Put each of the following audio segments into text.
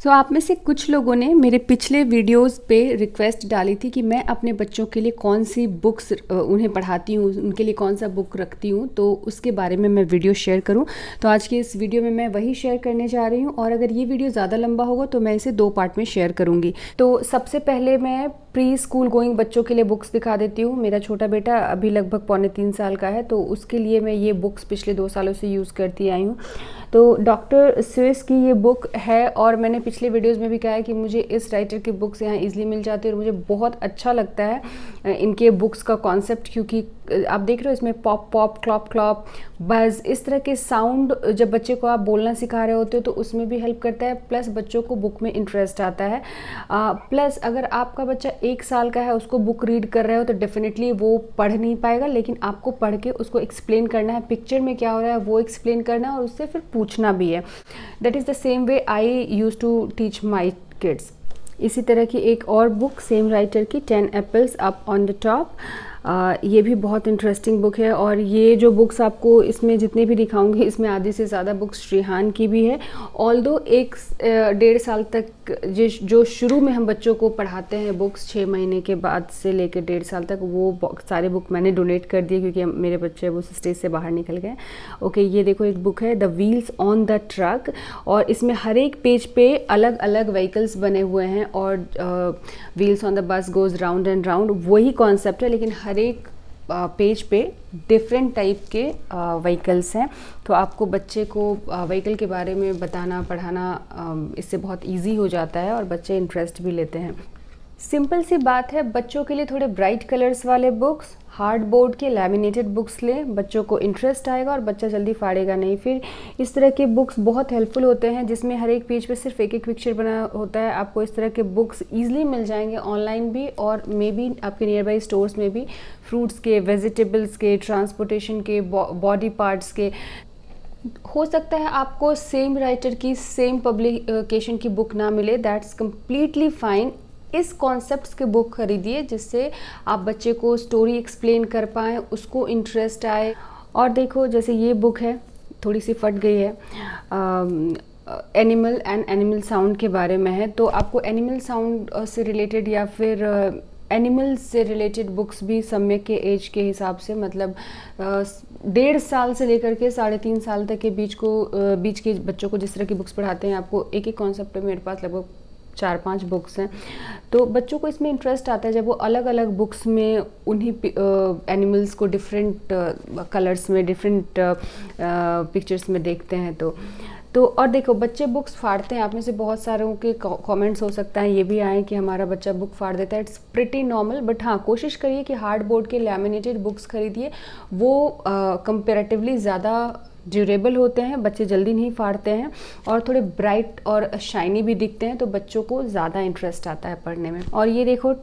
तो आप में से कुछ लोगों ने मेरे पिछले वीडियोस पे रिक्वेस्ट डाली थी कि मैं अपने बच्चों के लिए कौन सी बुक्स उन्हें पढ़ाती हूँ, उनके लिए कौन सा बुक रखती हूँ, तो उसके बारे में मैं वीडियो शेयर करूँ। तो आज के इस वीडियो में मैं वही शेयर करने जा रही हूँ, और अगर ये वीडियो ज़्यादा लंबा होगा तो मैं इसे 2 पार्ट में शेयर करूँगी। तो सबसे पहले मैं प्री स्कूल गोइंग बच्चों के लिए बुक्स दिखा देती हूँ। मेरा छोटा बेटा अभी लगभग पौने 3 साल का है, तो उसके लिए मैं ये बुक्स पिछले 2 सालों से यूज़ करती आई हूँ। तो डॉक्टर स्विस की ये बुक है, और मैंने पिछले वीडियोस में भी कहा है कि मुझे इस राइटर की बुक्स यहाँ इजीली मिल जाती है, और मुझे बहुत अच्छा लगता है इनके बुक्स का कॉन्सेप्ट, क्योंकि आप देख रहे हो इसमें pop pop, Klopp Klopp, buzz, इस तरह के साउंड जब बच्चे को आप बोलना सिखा रहे होते हो तो उसमें भी हेल्प करता है। प्लस बच्चों को बुक में इंटरेस्ट आता है। प्लस अगर आपका बच्चा 1 साल का है, उसको बुक रीड कर रहे हो तो डेफिनेटली वो पढ़ नहीं पाएगा, लेकिन आपको पढ़ के उसको एक्सप्लेन करना है, पिक्चर में क्या हो रहा है वो एक्सप्लेन करना है, और उससे फिर पूछना भी है। That is the same way I use to teach my kids. इसी तरह की एक और बुक सेम राइटर की, 10 apples up on the top, ये भी बहुत इंटरेस्टिंग बुक है। और ये जो बुक्स आपको इसमें जितने भी दिखाऊंगी, इसमें आधी से ज़्यादा बुक्स श्रीहान की भी है। ऑल्दो 1-1.5 साल तक जो शुरू में हम बच्चों को पढ़ाते हैं बुक्स, 6 महीने के बाद से लेकर 1.5 साल तक, वो सारे बुक मैंने डोनेट कर दिए, क्योंकि मेरे बच्चे उस स्टेज से बाहर निकल गए। ओके, ये देखो एक बुक है, the wheels on the truck, और इसमें हर एक पेज पे अलग अलग व्हीकल्स बने हुए हैं, और wheels on the bus goes round and round, वही कॉन्सेप्ट है, लेकिन हर एक पेज पे डिफरेंट टाइप के व्हीकल्स हैं। तो आपको बच्चे को व्हीकल के बारे में बताना पढ़ाना इससे बहुत इजी हो जाता है, और बच्चे इंटरेस्ट भी लेते हैं। सिंपल सी बात है, बच्चों के लिए थोड़े ब्राइट कलर्स वाले बुक्स, हार्ड बोर्ड के लैमिनेटेड बुक्स लें, बच्चों को इंटरेस्ट आएगा और बच्चा जल्दी फाड़ेगा नहीं। फिर इस तरह के बुक्स बहुत हेल्पफुल होते हैं, जिसमें हर एक पेज पे सिर्फ एक पिक्चर बना होता है। आपको इस तरह के बुक्स ईजिली मिल जाएंगे ऑनलाइन भी, और मे बी आपके नियर बाई स्टोर्स में भी, फ्रूट्स के, वेजिटेबल्स के, ट्रांसपोर्टेशन के, बॉडी पार्ट्स के। हो सकता है आपको सेम राइटर की सेम पब्लिकेशन की बुक ना मिले, दैट्स कम्प्लीटली फाइन। इस कॉन्सेप्ट्स के बुक खरीदिए जिससे आप बच्चे को स्टोरी एक्सप्लेन कर पाएँ, उसको इंटरेस्ट आए। और देखो जैसे ये बुक है, थोड़ी सी फट गई है, एनिमल एंड एनिमल साउंड के बारे में है। तो आपको एनिमल साउंड से रिलेटेड या फिर एनिमल्स से रिलेटेड बुक्स भी सम्यक के एज के हिसाब से, मतलब 1.5 साल से लेकर के 3.5 साल तक के बीच के बच्चों को जिस तरह की बुक्स पढ़ाते हैं, आपको एक एक कॉन्सेप्ट पे मेरे पास लगभग 4-5 बुक्स हैं। तो बच्चों को इसमें इंटरेस्ट आता है जब वो अलग अलग बुक्स में उन्हीं एनिमल्स को डिफरेंट कलर्स में, डिफरेंट पिक्चर्स में देखते हैं। तो और देखो, बच्चे बुक्स फाड़ते हैं। आप में से बहुत सारों के कमेंट्स हो सकता है ये भी आए कि हमारा बच्चा बुक फाड़ देता है। इट्स प्रिटी नॉर्मल, बट हाँ, कोशिश करिए कि हार्ड बोर्ड के लैमिनेटेड बुक्स खरीदिए, वो कंपेरेटिवली ज़्यादा ड्यूरेबल होते हैं, बच्चे जल्दी नहीं फाड़ते हैं, और थोड़े ब्राइट और शाइनी भी दिखते हैं, तो बच्चों को ज़्यादा इंटरेस्ट आता है पढ़ने में। और ये देखो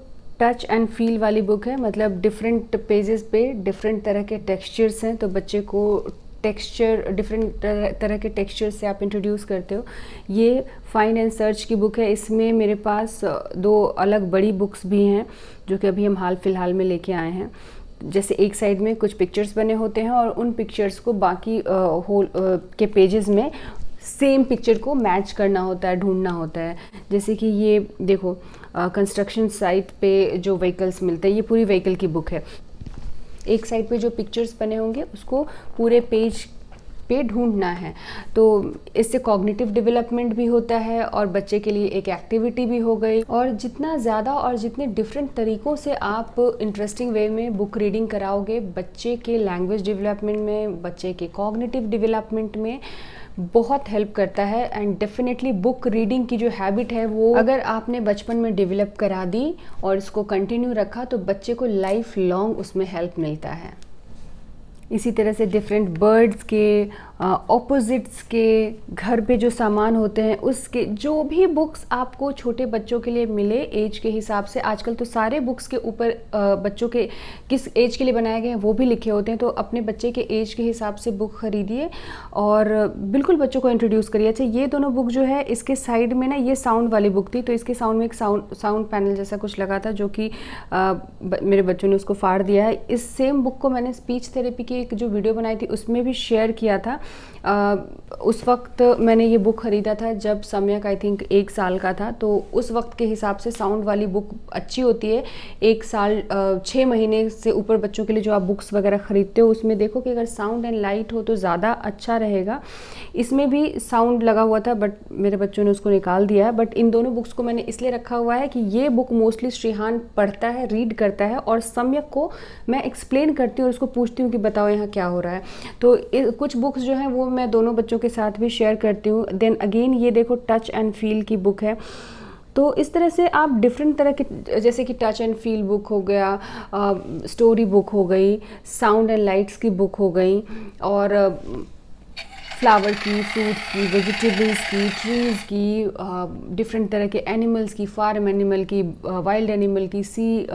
टच एंड फील वाली बुक है, मतलब डिफरेंट पेजेस पे डिफरेंट तरह के टेक्सचर्स हैं, तो बच्चे को टेक्सचर, डिफरेंट तरह के टेक्सचर से आप इंट्रोड्यूस करते हो। ये फाइंड एंड सर्च की बुक है। इसमें मेरे पास 2 अलग बड़ी बुक्स भी हैं, जो कि अभी हम हाल फिलहाल में लेके आए हैं। जैसे एक साइड में कुछ पिक्चर्स बने होते हैं, और उन पिक्चर्स को बाकी होल के पेजेस में सेम पिक्चर को मैच करना होता है, ढूंढना होता है। जैसे कि ये देखो, कंस्ट्रक्शन साइट पे जो व्हीकल्स मिलते हैं, ये पूरी व्हीकल की बुक है। एक साइड पे जो पिक्चर्स बने होंगे उसको पूरे पेज पे ढूंढना है। तो इससे कॉग्निटिव डेवलपमेंट भी होता है, और बच्चे के लिए एक एक्टिविटी भी हो गई। और जितना ज़्यादा और जितने डिफरेंट तरीक़ों से आप इंटरेस्टिंग वे में बुक रीडिंग कराओगे, बच्चे के लैंग्वेज डेवलपमेंट में, बच्चे के कॉग्निटिव डेवलपमेंट में बहुत हेल्प करता है। एंड डेफिनेटली बुक रीडिंग की जो हैबिट है, वो अगर आपने बचपन में डेवलप करा दी और इसको कंटिन्यू रखा, तो बच्चे को लाइफ लॉन्ग उसमें हेल्प मिलता है। इसी तरह से डिफरेंट बर्ड्स के, ऑपोजिट्स के, घर पे जो सामान होते हैं उसके, जो भी बुक्स आपको छोटे बच्चों के लिए मिले एज के हिसाब से, आजकल तो सारे बुक्स के ऊपर बच्चों के किस एज के लिए बनाए गए हैं वो भी लिखे होते हैं। तो अपने बच्चे के एज के हिसाब से बुक खरीदिए और बिल्कुल बच्चों को इंट्रोड्यूस करिए। अच्छा, ये दोनों बुक जो है, इसके साइड में ना ये साउंड वाली बुक थी, तो इसके साउंड में एक साउंड पैनल जैसा कुछ लगा था, जो कि मेरे बच्चों ने उसको फाड़ दिया है। इस सेम बुक को मैंने स्पीच थेरेपी की एक जो वीडियो बनाई थी उसमें भी शेयर किया था। उस वक्त मैंने ये बुक ख़रीदा था जब सम्यक आई थिंक 1 साल का था, तो उस वक्त के हिसाब से साउंड वाली बुक अच्छी होती है। 1 साल 6 महीने से ऊपर बच्चों के लिए जो आप बुक्स वगैरह ख़रीदते हो उसमें देखो कि अगर साउंड एंड लाइट हो तो ज़्यादा अच्छा रहेगा। इसमें भी साउंड लगा हुआ था बट मेरे बच्चों ने उसको निकाल दिया है। बट इन दोनों बुक्स को मैंने इसलिए रखा हुआ है कि ये बुक मोस्टली श्रीहान पढ़ता है, रीड करता है, और सम्यक को मैं एक्सप्लेन करती हूँ और उसको पूछती हूँ कि बताओ यहाँ क्या हो रहा है। तो कुछ बुक्स जो हैं वो मैं दोनों बच्चों के साथ भी शेयर करती हूँ। देन अगेन ये देखो टच एंड फील की बुक है। तो इस तरह से आप डिफरेंट तरह के, जैसे कि टच एंड फील बुक हो गया, स्टोरी बुक हो गई, साउंड एंड लाइट्स की बुक हो गई, और फ्लावर की, फ्रूट्स की, वेजिटेबल्स की, ट्रीज़ की, डिफरेंट तरह के एनिमल्स की, फार्म एनिमल की, वाइल्ड एनिमल की, सी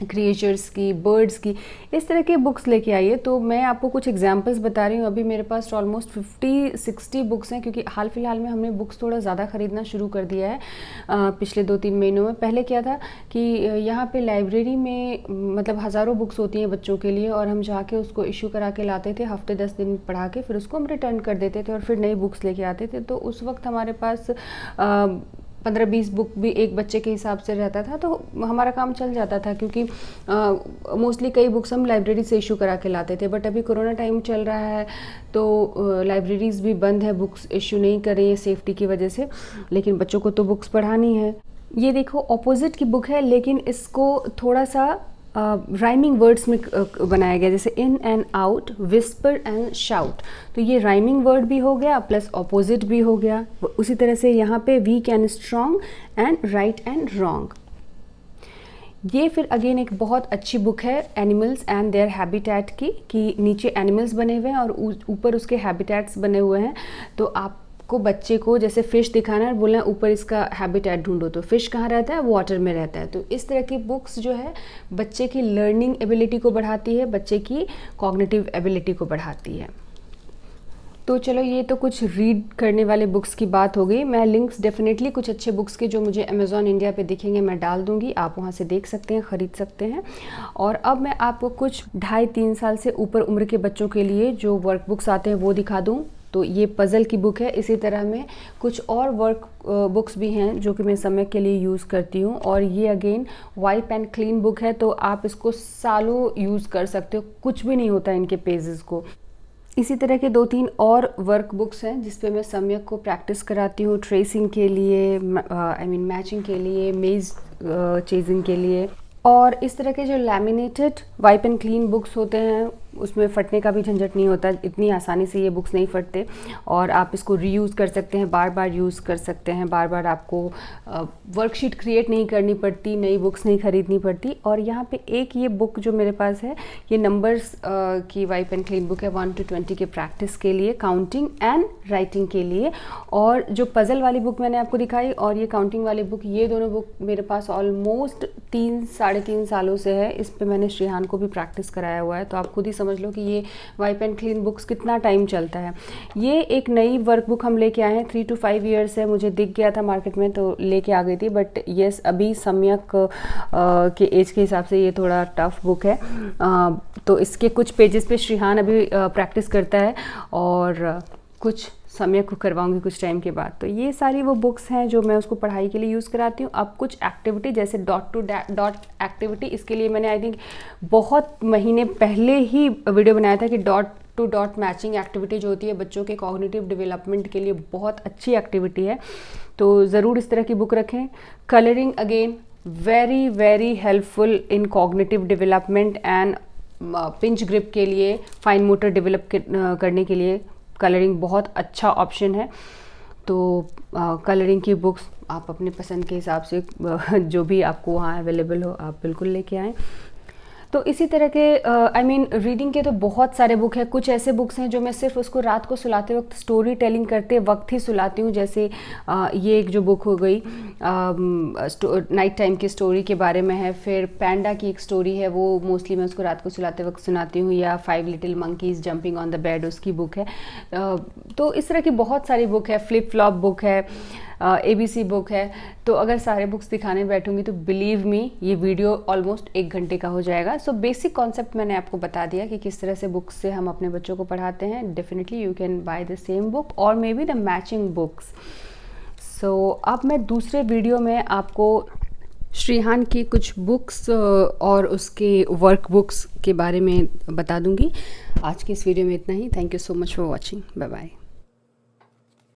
क्रिएचर्स की, बर्ड्स की, इस तरह के बुक्स लेके आइए। तो मैं आपको कुछ एग्जांपल्स बता रही हूँ। अभी मेरे पास ऑलमोस्ट 50-60 बुक्स हैं, क्योंकि हाल फिलहाल में हमने बुक्स थोड़ा ज़्यादा ख़रीदना शुरू कर दिया है पिछले 2-3 महीनों में। पहले क्या था कि यहाँ पे लाइब्रेरी में मतलब हज़ारों बुक्स होती हैं बच्चों के लिए, और हम जाके उसको इशू करा के लाते थे, हफ्ते 10 दिन पढ़ा के फिर उसको हम रिटर्न कर देते थे और फिर नई बुक्स लेके आते थे। तो उस वक्त हमारे पास 15-20 बुक भी एक बच्चे के हिसाब से रहता था, तो हमारा काम चल जाता था, क्योंकि मोस्टली कई बुक्स हम लाइब्रेरी से इशू करा के लाते थे। बट अभी कोरोना टाइम चल रहा है तो लाइब्रेरीज़ भी बंद है, बुक्स इशू नहीं कर रही है सेफ्टी की वजह से, लेकिन बच्चों को तो बुक्स पढ़ानी है। ये देखो ऑपोजिट की बुक है, लेकिन इसको थोड़ा सा राइमिंग वर्ड्स में बनाया गया, जैसे in and out, whisper and shout. तो ये राइमिंग वर्ड भी हो गया प्लस ऑपोजिट भी हो गया। उसी तरह से यहाँ पे weak and strong and right and wrong. ये फिर अगेन एक बहुत अच्छी बुक है एनिमल्स एंड देयर हैबिटेट की, कि नीचे एनिमल्स बने हुए हैं और ऊपर उसके हैबिटेट्स बने हुए हैं। तो आप को बच्चे को जैसे फ़िश दिखाना है, बोलना है ऊपर इसका हैबिटेट ढूंढो, तो फ़िश कहाँ रहता है, वाटर में रहता है। तो इस तरह की बुक्स जो है बच्चे की लर्निंग एबिलिटी को बढ़ाती है, बच्चे की कॉग्निटिव एबिलिटी को बढ़ाती है। तो चलो ये तो कुछ रीड करने वाले बुक्स की बात हो गई। मैं लिंक्स डेफिनेटली कुछ अच्छे बुक्स के जो मुझे अमेज़ॉन इंडिया पे दिखेंगे मैं डाल दूंगी, आप वहाँ से देख सकते हैं, ख़रीद सकते हैं। और अब मैं आपको कुछ 2.5-3 साल से ऊपर उम्र के बच्चों के लिए जो वर्क बुक्स आते हैं वो दिखा दूँ। तो ये पज़ल की बुक है। इसी तरह में कुछ और वर्क बुक्स भी हैं जो कि मैं समय के लिए यूज़ करती हूँ, और ये again wipe and clean book है, तो आप इसको सालों यूज़ कर सकते हो, कुछ भी नहीं होता इनके पेजेस को। इसी तरह के 2-3 और वर्क बुक्स हैं जिस पे मैं सम्यक को प्रैक्टिस कराती हूँ, ट्रेसिंग के लिए, मैचिंग के लिए, मेज चेजिंग के लिए। और इस तरह के जो laminated wipe and clean books होते हैं उसमें फटने का भी झंझट नहीं होता, इतनी आसानी से ये बुक्स नहीं फटते, और आप इसको रीयूज़ कर सकते हैं, बार बार यूज़ कर सकते हैं, बार बार आपको वर्कशीट क्रिएट नहीं करनी पड़ती, नई बुक्स नहीं ख़रीदनी पड़ती। और यहाँ पे एक ये बुक जो मेरे पास है, ये नंबर्स की वाइप एंड क्लीन बुक है, 1 to 20 के प्रैक्टिस के लिए, काउंटिंग एंड राइटिंग के लिए। और जो पज़ल वाली बुक मैंने आपको दिखाई और ये काउंटिंग वाली बुक, ये दोनों बुक मेरे पास ऑलमोस्ट 3-3.5 सालों से है। इस पर मैंने श्रीहान को भी प्रैक्टिस कराया हुआ है, तो आप खुद ही समझ लो कि ये वाइप एंड क्लीन बुक्स कितना टाइम चलता है। ये एक नई वर्क बुक हम लेके आए हैं, 3 to 5 ईयर्स है, मुझे दिख गया था मार्केट में तो लेके आ गई थी। बट येस, अभी सम्यक के एज के हिसाब से ये थोड़ा टफ बुक है। तो इसके कुछ पेजेस पे श्रीहान अभी प्रैक्टिस करता है और कुछ सम्यक को करवाऊंगी कुछ टाइम के बाद। तो ये सारी वो बुक्स हैं जो मैं उसको पढ़ाई के लिए यूज़ कराती हूँ। अब कुछ एक्टिविटी जैसे डॉट टू डॉट एक्टिविटी, इसके लिए मैंने आई थिंक बहुत महीने पहले ही वीडियो बनाया था कि dot to dot matching activity जो होती है बच्चों के कॉग्निटिव डेवलपमेंट के लिए बहुत अच्छी एक्टिविटी है, तो ज़रूर इस तरह की बुक रखें। Colouring again very very helpful in cognitive development and pinch grip के लिए, फाइन मोटर डेवलप करने के लिए कलरिंग बहुत अच्छा ऑप्शन है। तो कलरिंग की बुक्स आप अपने पसंद के हिसाब से जो भी आपको वहाँ अवेलेबल हो आप बिल्कुल लेके आएँ। तो इसी तरह के रीडिंग के तो बहुत सारे बुक हैं। कुछ ऐसे बुक्स हैं जो मैं सिर्फ उसको रात को सुलाते वक्त, स्टोरी टेलिंग करते वक्त ही सुलाती हूँ। जैसे ये एक जो बुक हो गई नाइट टाइम की स्टोरी के बारे में है। फिर पैंडा की एक स्टोरी है, वो मोस्टली मैं उसको रात को सुलाते वक्त सुनाती हूँ। या 5 little monkeys jumping on the bed, उसकी बुक है। तो इस तरह की बहुत सारी बुक है। फ्लिप फ्लॉप बुक है। ABC बुक है। तो अगर सारे बुक्स दिखाने बैठूंगी तो बिलीव मी ये वीडियो ऑलमोस्ट 1 घंटे का हो जाएगा। सो बेसिक कॉन्सेप्ट मैंने आपको बता दिया कि किस तरह से बुक्स से हम अपने बच्चों को पढ़ाते हैं। Definitely you can buy the same book और may be the matching books. So अब मैं दूसरे वीडियो में आपको श्रीहान की कुछ बुक्स और उसके वर्क बुक्स के बारे में बता दूंगी। आज के इस वीडियो में इतना ही। Thank you so much for watching. Bye bye.